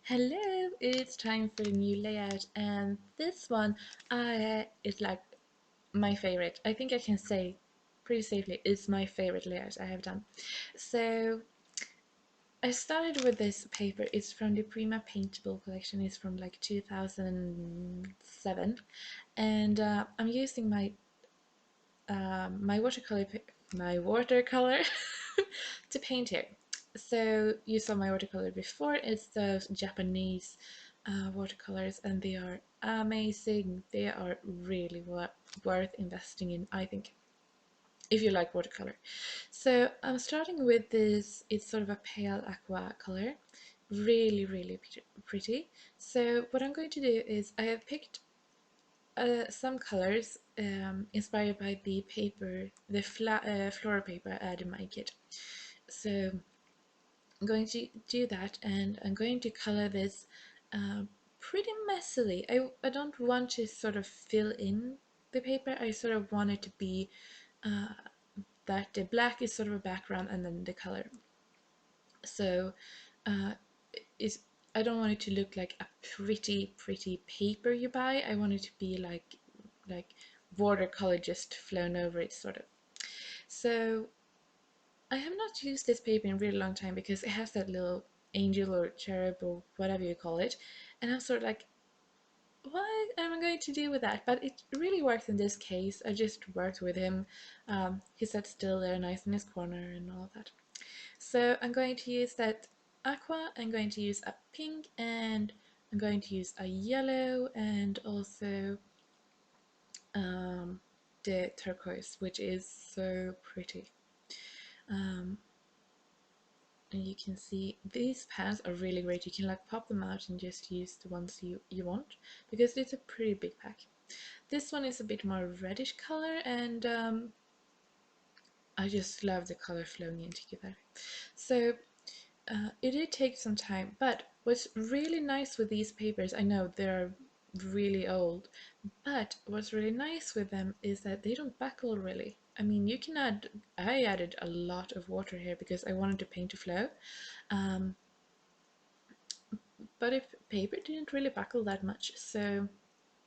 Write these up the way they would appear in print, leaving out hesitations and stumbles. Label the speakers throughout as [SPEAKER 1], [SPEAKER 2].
[SPEAKER 1] Hello, it's time for a new layout, and this one is like my favorite. I think I can say pretty safely it's my favorite layout I have done. So I started with this paper. It's from the Prima Paintable collection. It's from like 2007, and I'm using my watercolor to paint here. So you saw my watercolor before. It's those Japanese watercolors, and they are amazing. They are really worth investing in, I think, if you like watercolor. So I'm starting with this. It's sort of a pale aqua color, really pretty. So what I'm going to do is I have picked some colors inspired by the paper, the floral paper I had in my kit. So I'm going to do that, and I'm going to color this uh, pretty messily. I don't want to sort of fill in the paper. I sort of want it to be uh, that the black is sort of a background and then the color. So uh, is I don't want it to look like a pretty paper you buy. I want it to be like watercolor just flown over it, sort of. So I have not used this paper in a really long time because it has that little angel or cherub or whatever you call it, and I'm sort of like, what am I going to do with that? But it really works in this case. I just worked with him. He sat still there nice in his corner and all that. So I'm going to use that aqua, I'm going to use a pink, and I'm going to use a yellow, and also um, the turquoise, which is so pretty. Um, and you can see these pans are really great. You can like pop them out and just use the ones you want, because it's a pretty big pack. This one is a bit more reddish color, and I just love the color flowing in together. So it did take some time, but what's really nice with these papers, I know they're really old, but what's really nice with them is that they don't buckle really. I mean, I added a lot of water here because I wanted the paint to flow, um, but if paper didn't really buckle that much, so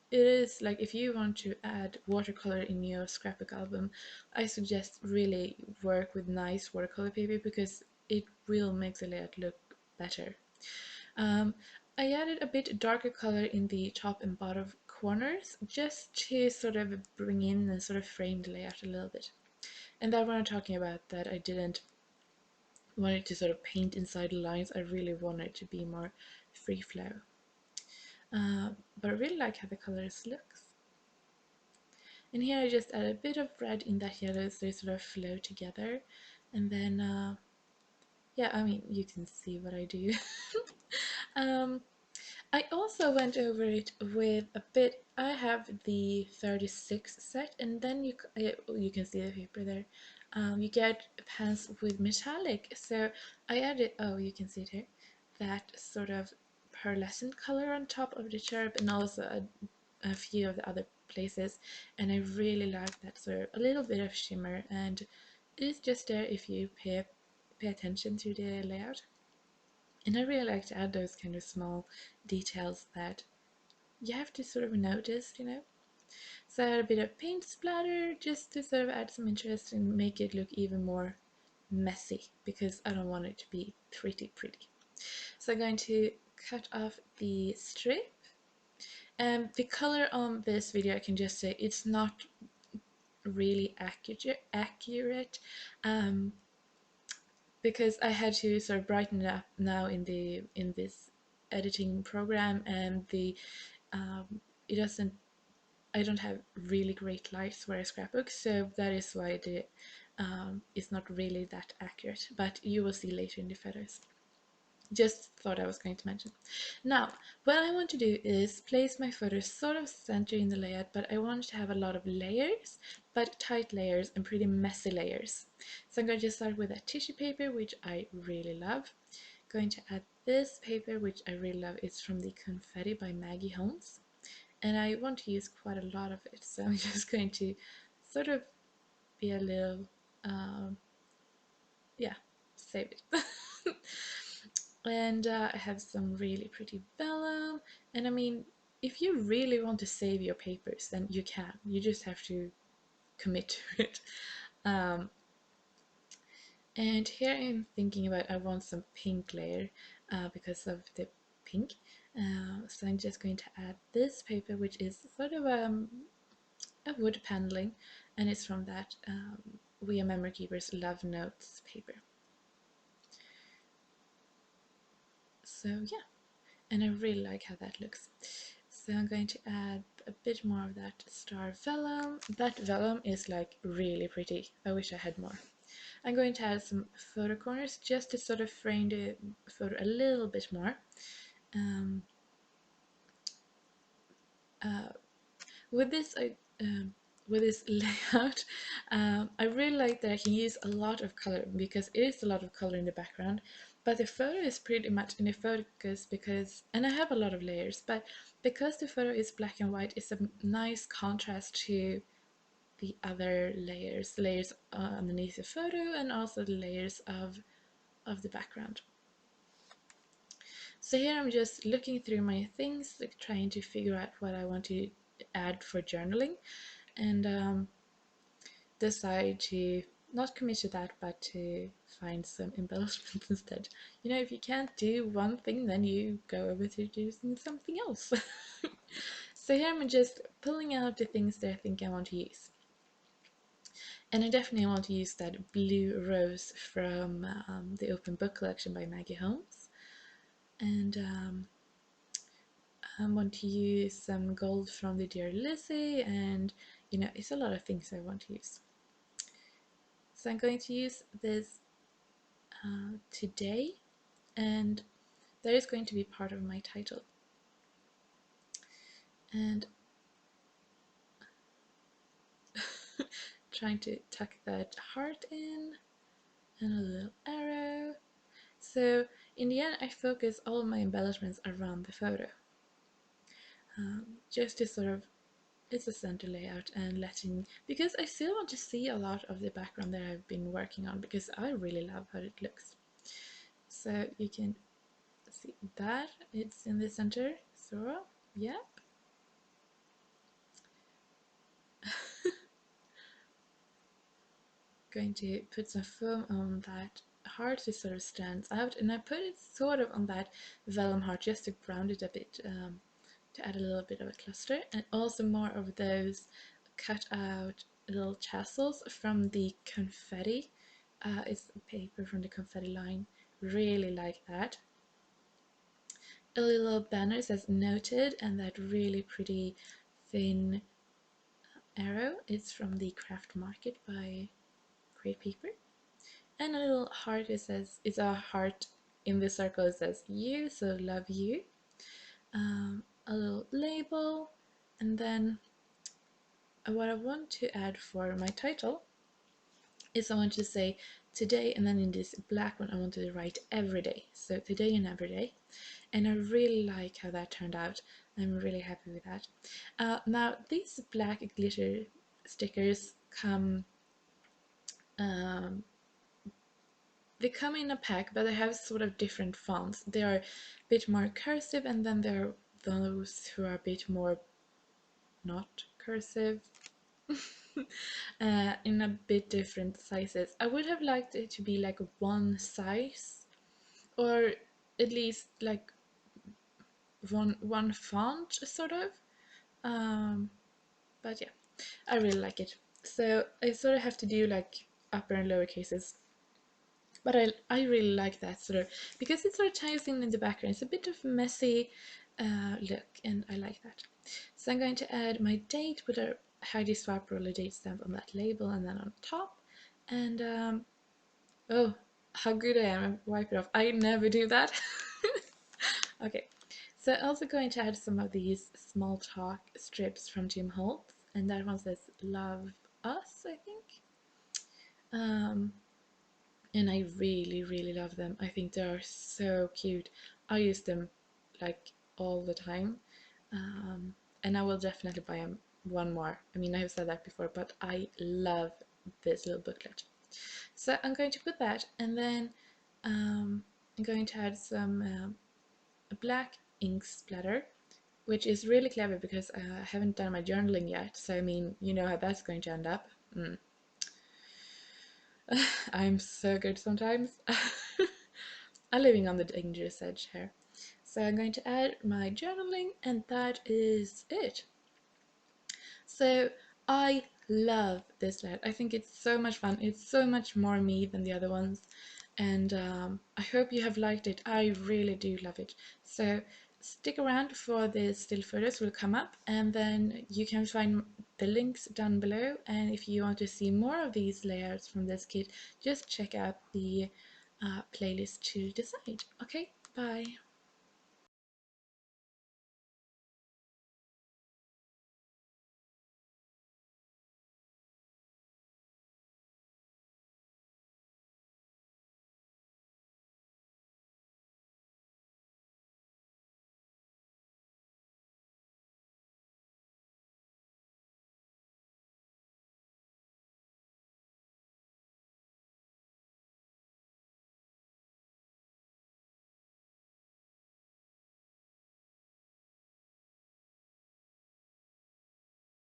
[SPEAKER 1] it is like if you want to add watercolor in your scrapbook album, I suggest really work with nice watercolor paper because it will make the layout look better. Um, I added a bit darker color in the top and bottom corners just to sort of bring in and sort of frame the layout a little bit. And that when I'm talking about that I didn't want it to sort of paint inside the lines, I really wanted it to be more free flow. But I really like how the colors looks. And here I just add a bit of red in that yellow so they sort of flow together. And then, yeah, I mean, you can see what I do. um, I also went over it with a bit. I have the 36 set, and then you can see the paper there. You get pens with metallic, so I added. Oh, you can see it here. That sort of pearlescent color on top of the cherub, and also a few of the other places. And I really like that sort of a little bit of shimmer, and it's just there if you pay attention to the layout. And I really like to add those kind of small details that you have to sort of notice, you know. So I add a bit of paint splatter just to sort of add some interest and make it look even more messy because I don't want it to be pretty. So I'm going to cut off the strip. And the color on this video, I can just say it's not really accurate because I had to sort of brighten it up now in this editing program, and the it doesn't I don't have really great lights where I scrapbook, so that is why the it's not really that accurate, but you will see later in the photos. Just thought I was going to mention. Now, what I want to do is place my photos sort of center in the layout, but I want to have a lot of layers, but tight layers and pretty messy layers. So I'm going to start with a tissue paper, which I really love. Going to add this paper, which I really love. It's from the Confetti by Maggie Holmes. And I want to use quite a lot of it, so I'm just going to sort of be a little, yeah, save it. And I have some really pretty vellum. And I mean, if you really want to save your papers, then you can. You just have to commit to it. Um, and here I'm thinking about I want some pink layer because of the pink. So I'm just going to add this paper, which is sort of a wood paneling, and it's from that We Are Memory Keepers Love Notes paper. So yeah, and I really like how that looks. So I'm going to add a bit more of that star vellum. That vellum is like really pretty. I wish I had more. I'm going to add some photo corners just to sort of frame the photo a little bit more. Um, uh, with this, with this layout, I really like that I can use a lot of color because it is a lot of color in the background, but the photo is pretty much in the focus because, and I have a lot of layers, but because the photo is black and white, it's a nice contrast to the other layers underneath the photo and also the layers of the background. So here I'm just looking through my things, like trying to figure out what I want to add for journaling, and decide to not commit to that, but to find some embellishments instead. You know, if you can't do one thing, then you go over to doing something else. So here I'm just pulling out the things that I think I want to use. And I definitely want to use that blue rose from the Open Book Collection by Maggie Holmes. And I want to use some gold from the Dear Lizzie, and you know, it's a lot of things I want to use. So I'm going to use this today, and that is going to be part of my title. And trying to tuck that heart in, and a little arrow. So in the end, I focus all my embellishments around the photo, just to sort of, it's a center layout and letting, because I still want to see a lot of the background that I've been working on because I really love how it looks. So you can see that it's in the center, so yeah. Going to put some foam on that heart so it sort of stands out, and I put it sort of on that vellum heart just to ground it a bit, to add a little bit of a cluster, and also more of those cut out little tassels from the confetti. It's paper from the confetti line, really like that. A little banner says noted, and that really pretty thin arrow is from the Craft Market by Great Paper. And a little heart, it says, it's a heart in the circle, it says you, so love you. A little label, and then what I want to add for my title is I want to say today, and then in this black one I want to write every day, so today and every day. And I really like how that turned out. I'm really happy with that. Now these black glitter stickers come um, they come in a pack, but they have sort of different fonts. They are a bit more cursive, and then there are those who are a bit more not cursive. In a bit different sizes. I would have liked it to be like one size, or at least like one font, sort of. Um, but yeah, I really like it. So I sort of have to do like upper and lower cases. But I really like that sort of, because it sort of ties in the background. It's a bit of a messy look, and I like that. So I'm going to add my date with a Heidi Swipe roller date stamp on that label, and then on top. And oh, how good I am! I wipe it off. I never do that. Okay, so I'm also going to add some of these small talk strips from Jim Holtz, and that one says "Love Us," I think. Um, and I really, really love them. I think they are so cute. I use them like all the time, and I will definitely buy one more. I mean, I have said that before, but I love this little booklet. So I'm going to put that, and then I'm going to add some black ink splatter, which is really clever because I haven't done my journaling yet, so I mean, you know how that's going to end up. I'm so good sometimes. I'm living on the dangerous edge here. So I'm going to add my journaling, and that is it. So I love this layout. I think it's so much fun. It's so much more me than the other ones, and I hope you have liked it. I really do love it. So stick around for the still photos will come up, and then you can find the links down below. And if you want to see more of these layouts from this kit, just check out the playlist to decide. Okay, bye.